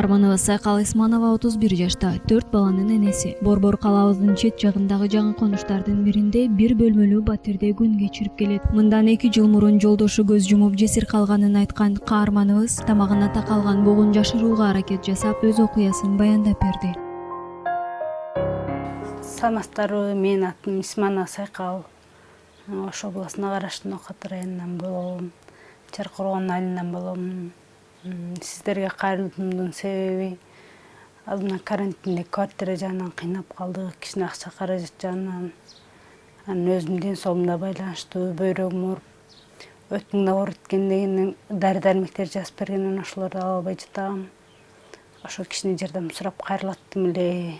Каарманыбыз Сайкал Исманова 31 жашта, 4 баланын энеси. Борбор калаабыздын чет жагындагы жаңы конуштардын биринде бир бөлмөлүү батирде күн кечирип келет. Мындан 2 жыл мурун жолдошу көз жумуп жесир калганын айткан Каарманыбыз тамагына такалган бугун жашырууга аракет жасап, өз окуясын баяндап берди. Саламаттарбы, менин атым Исманова Сайкал. Ош областына караштуу Ноокат районунан болом. Чаркырган айылынан болом. Сиздерге кайрылуумдун себеби алдына карантинде квартира жагынан кыйнап калдык, кичине акча каражат жагынан. Өзүмдүн ден соолумда байланыштуу бөйрөгүм ооруп, өтүңдө ооруп кеткенден дары-дармектер жазып бергенден ошолорду ала албай жатам. Ошо кичине жардам сурап кайрылаттым эле.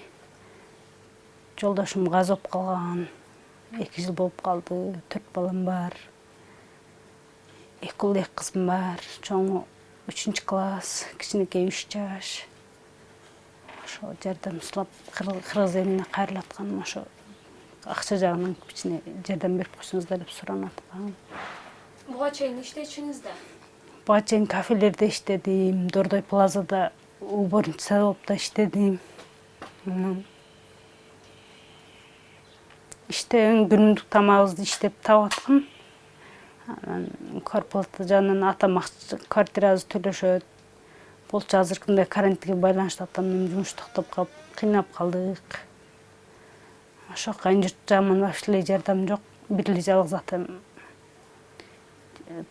Жолдошум газ болуп калган. 2 жыл болуп калды. 4 балам бар. 2 уул 2 кызым бар. Чоңу 3-класс, кичинекей 3 жаш. Ошо жардам сурап кыргыз элине кайрылатканым ошо акча жагынан кичине жардам берип койсоңуздар деп суранып атпагам. Буга чейин иштечиңиз да? Буга чейин кафелерде иштедим, Дордой плазада уборщица болуп да иштедим. Иштеген күнүмдүк тамагыбызды иштеп таап аткам. Корпорация жагынан атам квартирабызды төлөшөт. Болчу азыркындай карантинге байланыштуу атамдын жумушу токтоп калып, кыйнап калдык. Ошо кайын журт жагынан вообще эле жардам жок. Бир эле жалгыз атам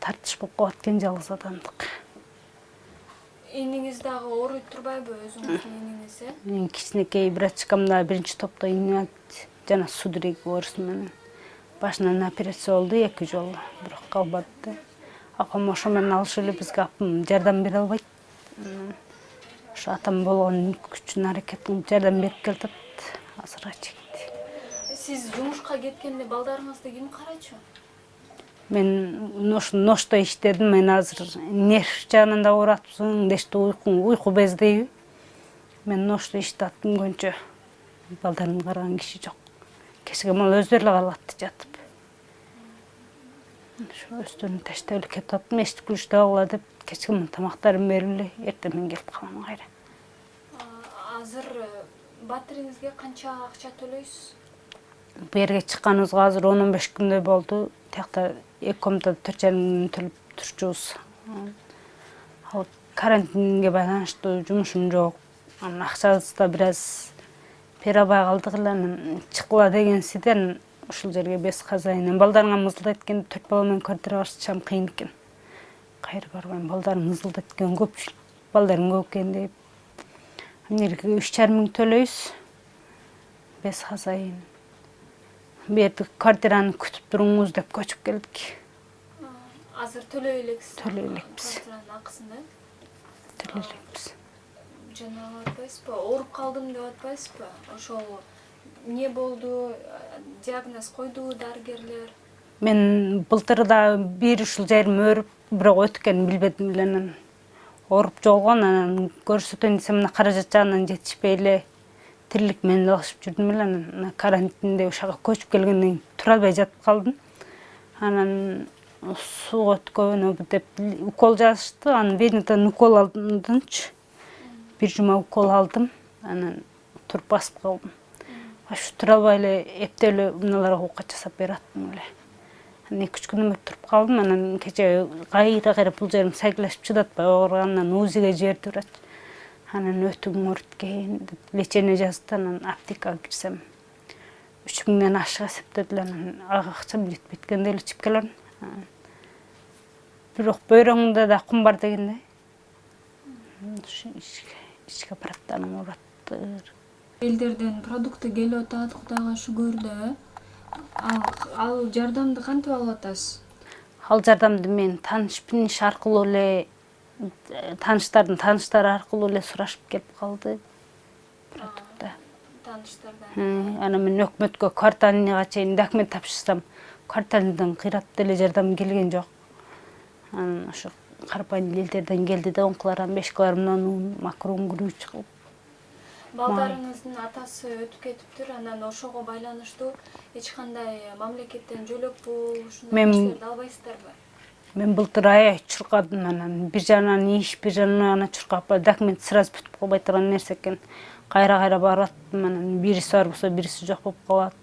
тартыш болуп калат экен, жалгыз атамдык. Иниңиз дагы ооруй турбайбы, өзүңүздүн иниңиз, Мен кичинекей брачкам да 1-топтоо инвалид жана судорог оорусу менен. Башынан операция болду 2 жолу, бирок калбады. Апам ошо менен алышып эле бизге апам жардам бере албайт. Ошо атам болгон күчүн аракет кылып жардам берип келатат, азырга чекти. Сиз жумушка кеткенде балдарыңызды ким карайчу? Мен ношто иштедим, мен азыр нерв жагынан да ооратыпсың, дешти уйку без дейби. Мен ношто иштеттим көнчө. Балдарымды караган киши жок. Кечке мал өздөрү эле калат жатып. Ошо өздөрүн таштап эле кетип аттым, эчтик күлүштү алгыла деп, кечке тамактарын берип эле эртең мен келип калам кайра. Азыр батириңизге канча акча төлөйсүз? Бу жерге чыкканыбызга азыр 10-15 күндөй болду. Тиякта 2 комнатада 4,5 миң төлөп турчубуз. Ал карантинге байланыштуу жумушум жок. Анан акчабыз да бир аз берабай калдык эле, чыккыла дегенсиден ушул жерге без хозяин. Балдарыңа мызылдайт экен, 4 бала менен квартирага чам кыйын экен. Кайра барбайм, балдарым мызылдайт экен, көпчүлүк балдарым көп экен деп. Эмнеге 3,5 миң төлөйбүз без хозяин. Берди квартираны күтүп туруңуз деп көчүп келдик. Азыр төлөй элексиз? Төлөй элекпиз. Квартиранын акысын, Төлөй элекпиз. Жана атпайсызбы, ооруп калдым деп атпайсызбы? Ошол эмне болду, диагноз койду дарыгерлер? Мен былтыр да бир ушул жерим өөрүп, бирок өткөнүн билбедим эле. Ооруп жолгон, анан көрсөтөйүн десем, мына каражат жагынан жетишпей эле тирилик менен алышып жүрдүм эле. Карантинде ошого көчүп келгенден тура албай жатып калдым. Анан суу өткөнү деп укол жазышты. Анан бенеден укол алдымчы. 1 жума укол алдым. Анан туруп басып калдым. Ошо тура албай эле эптеп эле мыналарга оокат жасап бераттым эле. Анан 2-3 күн туруп калдым. Анан кече кайра бул жерим сайкылашып чыдатпай ооругандан УЗИге жиберди врач. Анан өтүң ооруп экен деп лечение жазды. Анан аптекага кирсем 3 миңден ашык эсептедилер. Анан ага акчам жетпейт экен деле чыгып келем. Бирок бөйрөгүңдө да кум бар дегенде. Ички аппараттан оораттыр. Элдерден продукты келип атат, Кудайга шүгүр да. Ал жардамды кантип алып атасыз? Ал жардамды мен таныш аркылуу эле, таныштардын таныштары аркылуу эле сурашып келип калды. Продукты. Таныштардан. Анан мен өкмөткө кварталга чейин документ тапшырсам, кварталдан кыйрат деле жардам келген жок. Анан ошо карапайым элдерден келди да, 10 килограмм, 5 килограммдан un, макарон, күрүч кылып. Балдарыңыздын атасы өтүп кетиптир, анан ошого байланыштуу эч кандай мамлекеттен жөлөк пул, ушундай нерселерди албайсыздарбы? Мен былтыр аябай чуркадым, анан бир жагынан иш, бир жагынан чуркап, документ сразу бүтүп калбай турган нерсе экен. Кайра барып аттым, анан бириси бар болсо бириси жок болуп калат.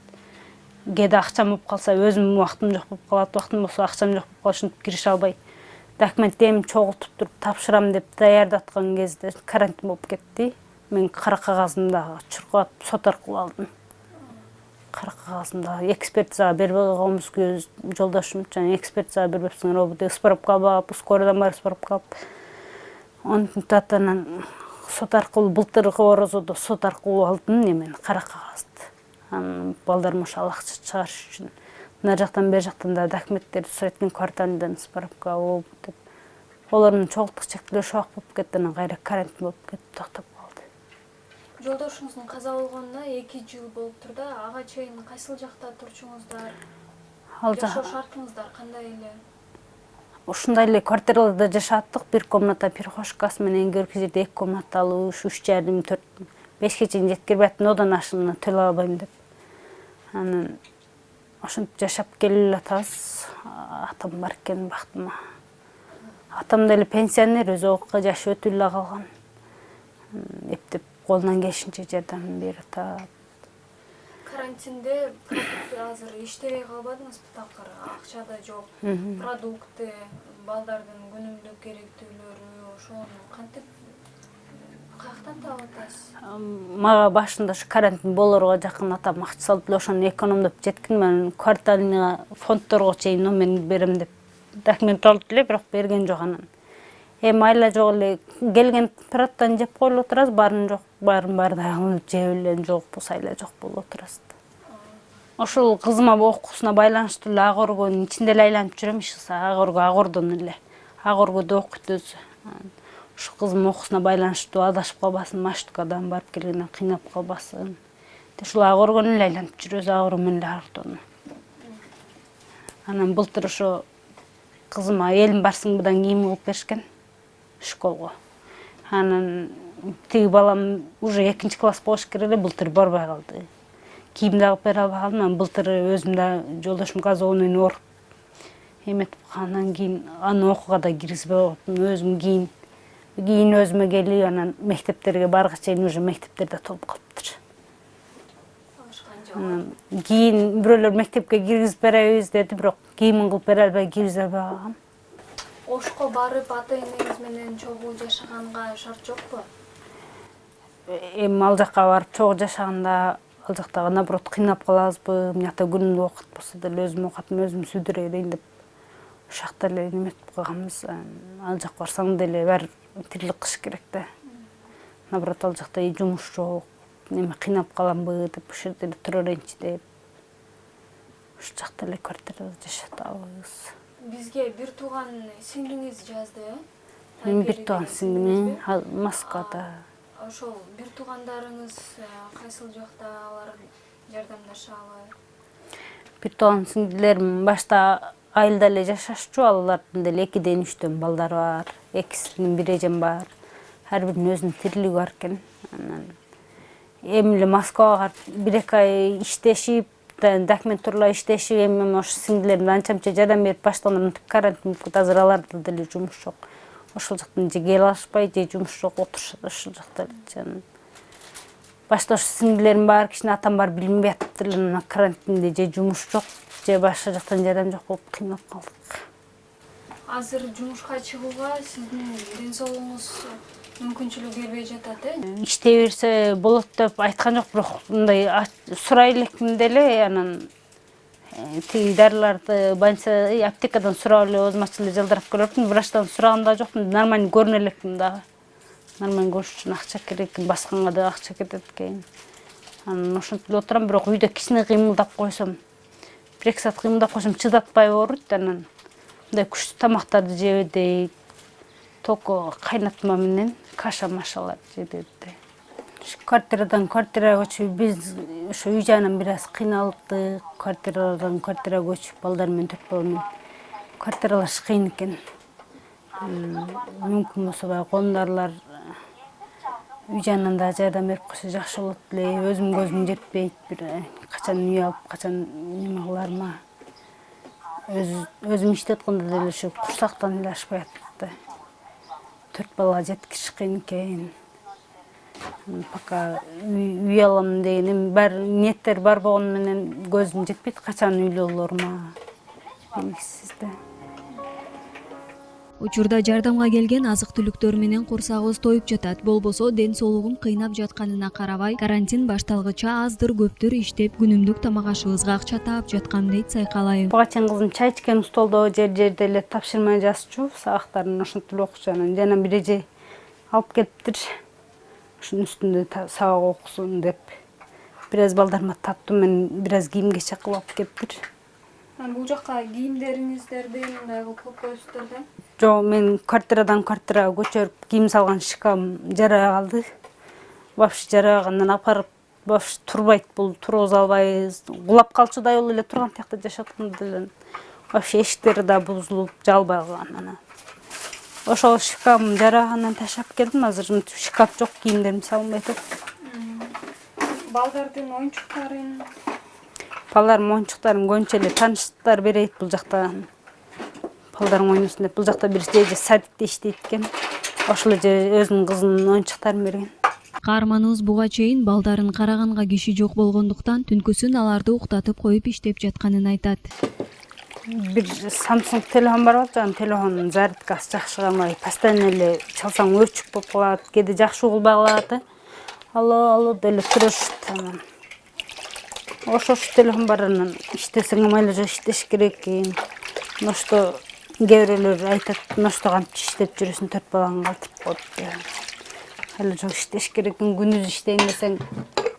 Кээде акчам болуп калса, өзүмдүн убактым жок болуп калат, убактым болсо акчам жок болуп калат, ушинтип кирише албай. Документти эми чогултуп туруп тапшырам деп даярдап аткан кезде карантин болуп кетти. Мен кара кагазын дагы чуркап сот аркылуу алдым. Кара кагазын дагы экспертизага бербей койгонбуз, жолдошум жана экспертизага бербепсиңер, ОБД справка алып, скоройдон барып справка алып. Онтуп анан сот аркылуу былтыркы орозодо сот аркылуу алдым немен кара кагазды. Анан балдарым ошол акча чыгарыш үчүн мына жактан бер жактан да документтерди сурайт, кварталдан справка алып деп. Олордун чогултук чектелеши убак болуп кетти, анан кайра карантин болуп кетип токтоп калды. Жолдошуңуздун каза болгонуна 2 жыл болуптур да. Ага чейин кайсыл жакта турчуңуздар? Жашоо шартыңыздар кандай эле? Ушундай эле квартираларда жашаттык. Бир комната перхошкасы менен көркү жерде 2 комнаталуу, 3,5, 4, 5ке чейин жеткирбей аттым, одан ашыгына төлөй албайм деп. Анан ошентип жашап келип атабыз. Атам бар экен бактыма. Атам деле пенсионер, өзү окууга жашы өтүп эле калган. Эптеп колунан келишинче жардам берип атат. Карантинде азыр иштебей калбадыңызбы такыр? Акча да жок, продукты, балдардын күнүмдүк керектүүлөрү, ошону кантип каяктан таап атасыз? Мага башында ушу карантин болорго жакын атам акча салып эле ошону экономдоп жеткин. Мен квартальный фондторго чейин номер берем деп документ алып эле, бирок берген жок анан. Эми айла жок эле келген пираттан жеп коюлуп отурабыз, барын жок, барын бардыгын жеп эле жок болсо айла жок болуп отурабыз. Ошол кызыма окуусуна байланыштуу эле ак өргөнүн ичинде эле айланып жүрөм, иш кылса ак өргө акордон эле. Ак өргөдө окуйт өзү. Ушу кызым окуусуна байланыштуу адашып калбасын, маршруткадан барып келгенден кыйнап калбасын. Ушул ак өргөнү эле айланып жүрөбүз, ак өргө менен эле акордону. Анан былтыр ошо кызыма элим барсыңбыдан кийим кылып беришкен школго. Анан тиги балам уже 2 класс болуш керек эле, былтыр барбай калды. Кийим да алып бере албай калдым. Анан былтыр өзүм да жолдошум газонун ооруп эметип калгандан кийин аны окууга да киргизбей коюптум. Өзүм кийин өзүмө келип, анан мектептерге барга чейин уже мектептерде толуп калыптыр. Анан кийин бирөөлөр мектепке киргизип беребиз деди, бирок кийимин кылып бере албай киргизе албай калгам. Ошко барып ата-энеңиз менен чогуу жашаганга шарт жокпу? Эми ал жакка барып чогуу жашаганда ал жактагы наоборот кыйнап калабызбы? Мынакта күнүмдүк убакыт болсо деле өзүм окутам, өзүм сүйлөй берейин деп ошол жакта эле неметип калганбыз. Ал жакка барсаң деле баары тирилик кылыш керек да. Наоборот ал жакта жумуш жок, неме кыйнап каламбы деп ошол жерде эле тура берейинчи деп ошол жакта эле квартирада жашатабыз. Бизге бир тууган сиңлиңиз жазды, э? Мен бир тууган сиңлим Москвада. Ошол бир туугандарыңыз кайсыл жакта, алар жардамдашабы? Бир тууган сиңдилерим башта айылда эле жашашчу, алардын деле 2ден 3төн балдары бар, 2синин бир эжем бар. Ар биринин өзүнүн тирилиги бар экен. Анан эми эле Москвага барып 1-2 ай иштешип, документ тууралап иштешип, эми ошо сиңдилерим анча-мынча жардам берип баштаган карантин болуп кетти. Азыр аларда деле жумуш жок. Ошол жактан же кел алышпай, же жумуш жок, отурушат ошол жакта эле. Башта ошо сиңдилерим бар, кичине атам бар, билинбей атыптыр эле, карантинде же жумуш жок, же башка жактан жардам жок болуп кыйнап калдык. Азыр жумушка чыгууга сиздин ден соолугуңуз мүмкүнчүлүк бербей жатат, э? Иштей берсе болот деп айткан жок, бирок мындай сурай элекмин деле, анан тиги дарыларды больница, аптекадан сурап эле өзүм эле жалдырап көрөпмүн. Врачтан сураган да жокмун, нормально көрүнө элекмин дагы. Нормально көрүш үчүн акча керек, басканга да акча кетет экен. Анан ошентип эле отурам, бирок үйдө кичине кыймылдап койсом, 1-2 саат кыймылдап койсом чыдатпай ооруйт. Анан мындай күчтүү тамактарды жебедей, только кайнатма менен каша-машалар жебедей. Квартирадан квартирага көчүп, биз ошо үй жагынан бир аз кыйналыптык. Квартирадан квартирага көчүп, балдар менен 4 бала менен квартиралаш кыйын экен. Мүмкүн болсо баягы коомдарлар үй жагынан да жардам берип койсо жакшы болот эле. Өзүм көзүм жетпейт, бир качан үй алып, качан неме кыларыма. өзүм иштеткенде деле ушу курсактан эле ашпай атты. 4 бала жеткириш кыйын экен. Пока үй алам деген бар ниеттер бар болгону менен көзүм жетпейт, качан үйлүү болорума белгисиз да. Учурда жардамга келген азык-түлүктөр менен курсагыбыз тоюп жатат. Болбосо ден соолугум кыйнап жатканына карабай, карантин башталгыча аздыр-көптүр иштеп, күнүмдүк тамак ашыбызга акча таап жаткан дейт Сайкал айым. Буга чейин кызым чай ичкен столдо жерде эле тапшырма жазчу, сабактарын ошентип окучу, жана бир эже алып келиптир. Ушунун үстүндө сабак окусун деп бир аз балдарыма таптым, мен бир аз кийим кечек кылып алып келиптир. Бул жакка кийимдериңиздерди мындай кылып коюп коесуздар да? Жок, мен квартирадан квартирага көчөрүп кийим салган шкафым жарая калды. Вообще жарагандан апарып вообще турбайт, бул тургуза албайбыз. Кулап калчудай болуп эле турган тиякта жашап атканда деле вообще эшиктери да бузулуп, жалбай калган. Ошол шкафым жарагандан таштап келдим. Азыр шкаф жок, кийимдерим салынбай атат. Балдардын оюнчуктарын, Балдарым оюнчуктарын көбүнчө эле тааныштар берет бул жакта. Балдарым ойносун деп бул жакта бир эже садикте иштейт экен. Ошол эже өзүнүн кызынын оюнчуктарын берген. Каарманыбыз буга чейин балдарын караганга киши жок болгондуктан түнкүсүн аларды уктатып коюп иштеп жатканын айтат. Бир Samsung телефон бар болчу, телефонун зарядкасы жакшы калмай, постоянно эле чалсаң өчүк болуп калат, кээде жакшы угулбай калат. Алло деле турушат. Ошо телефон бар, иштесең майлы жок иштеш керек экен. Ошто кээ бирөөлөр айтат, ошто кантип иштеп жүрөсүң, 4 баланы калтырып коюп. Майлы жок иштеш керек экен, күнүз иштейм десең,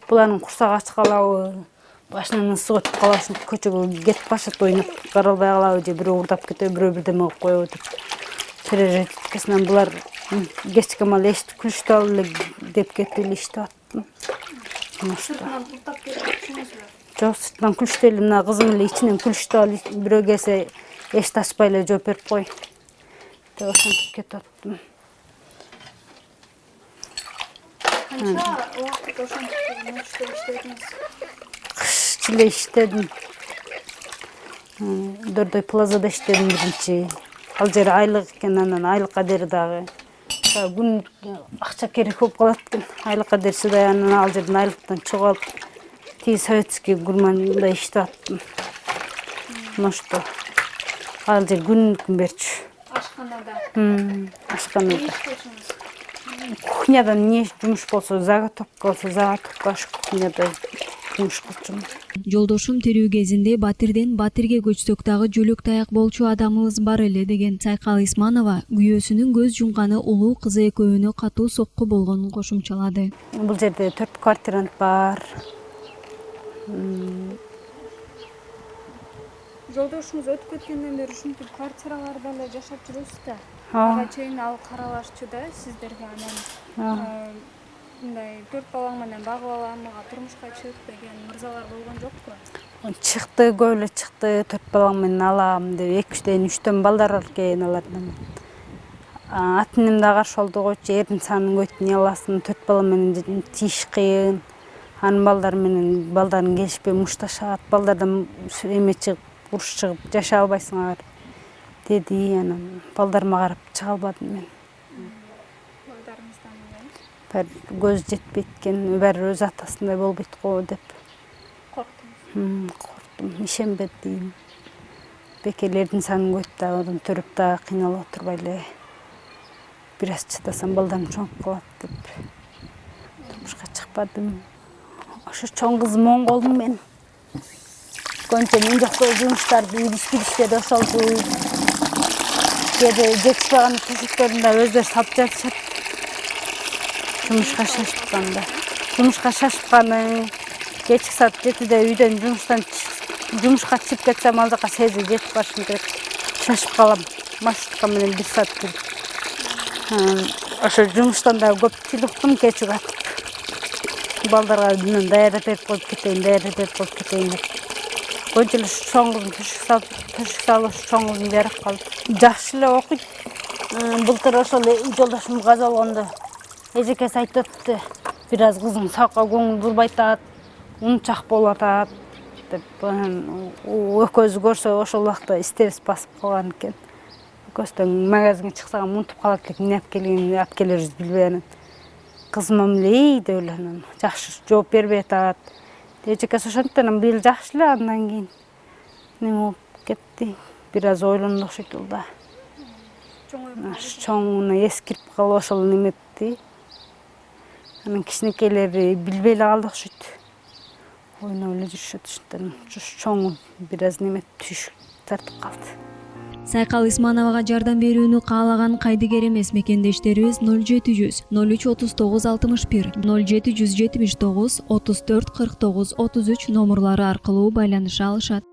булардын курсагы ач калабы, башынан ысык өтүп каласың, көчөгө кетип калышат, ойноп каралбай калабы, же бирөө урдап кетеби, бирөө бирдеме кылып коебу деп терезеге титкесинен булар кечке маал эшитип күлүштү ал эле деп кетип эле иштеп аттым. Сыртынан култап кетипсиңизби? Жок, сыртынан күлүштү эле, мына кызым эле ичинен күлүштү ал, бирөө келсе эшикти ачпай эле жооп берип кой деп ошентип кетип аттым. Канча убакыт ошентип иштедиңиз? Кыш эле иштедим. Дордой плазада иштедим биринчи. Ал жер айлык экен, анан айлыкка дери дагы күн акча керек болуп калат экен. Айлыкка дерсидай, анан ал жерден айлыктан чыгып алып, тиги советский гурманда иштеп аттым. Ошто ал жер күнүнүкүн берчү. Ашканада? Ашканада. Кухняда эмне жумуш болсо, заготовка болсо, заготовка, кухняда жумуш кылчумун. Жолдошум тирүү кезинде батирден батирге көчсөк дагы жөлөк таяк болчу адамыбыз бар эле деген Сайкал Исманова күйөөсүнүн көз жумганы улуу кызы экөөнө катуу сокку болгонун кошумчалады. Бул жерде 4 квартирант бар. Жолдошуңуз өтүп кеткенден бери ушинтип квартираларда эле жашап жүрөсүз да? Ага чейин ал каралашчу да сиздерге, анан мындай 4 балаң менен багып алам, мага турмушка чык деген мырзалар болгон жокпу? Чыкты, көп эле чыкты. 4 балаң менен алам деп 2-3 3 балдар бар экен алардан. Ата-энем да каршы болду, койчу, эрдин санын көйт, эмне аласың, 4 бала менен тийиш кыйын. Анын балдары менен балдарын келишпей мушташат, балдардан эме чыгып, уруш чыгып жашай албайсыңар деди. Анан балдарыма карап чыга албадым мен. Балдарыңыздан көз жетпейт экен, баары өз атасындай болбойт го деп корктум, ишенбедим. Бекелердин санын көйт да, одан төрөп да кыйналып отурбай эле бир аз чыдасам балдарым чоңуп калат деп турмушка чыкпадым. Ошо чоң кызым оң колум мен. Көбүнчө мен жокто жумуштарды идиш-бидиштерди ошолду. Кээде жетишпей калган төшөктөрүн да өздөрү салып жатышат. Жумушка шашыпканы, кечки саат 7-де үйдөн жумушка чыгып кетсем, ал жака 8-де жетип барышым керек. Шашып калам. Маршрутка менен 1 саат жүрүп. Ошо жумуштан да көп тил уктум, кечип атып. Балдарга даярдап берип кетейин деп. Көбүнчө эле чоң кызым төшүк салып, чоң кызым жарап калды. Жакшы эле окуйт. Былтыр ошол жолдошум каза болгондо эжекеси айтып өттү. Бир аз кызым сабакка көңүл бурбай атат, унчак болуп атат. деп экөөбүз көрсө ошол убакта стресс басып калган экен. Экөөбүздөн магазинге чыксак унутуп калат элек, эмне алып келгенин алып келерибизди билбей анан кызым эле деп эле анан жакшы жооп бербей атат. Эжекеси ошондон быйыл жакшы эле, андан кийин неме болуп кетти. Бир аз ойлонду окшойт ул да. Чоңуна эскирип калып ошол неметти. Анан кичинекейлери билбей эле калды окшойт. Ойноп эле жүрүшөт ошондон. Чоңу бир аз неме түш тартып калды. Сайкал Исмановага жардам берүүнү каалаган кайдыгер эмес мекендештерибиз 0700 03 39 61 0779 34 49 33 номурлары аркылуу байланыша алышат.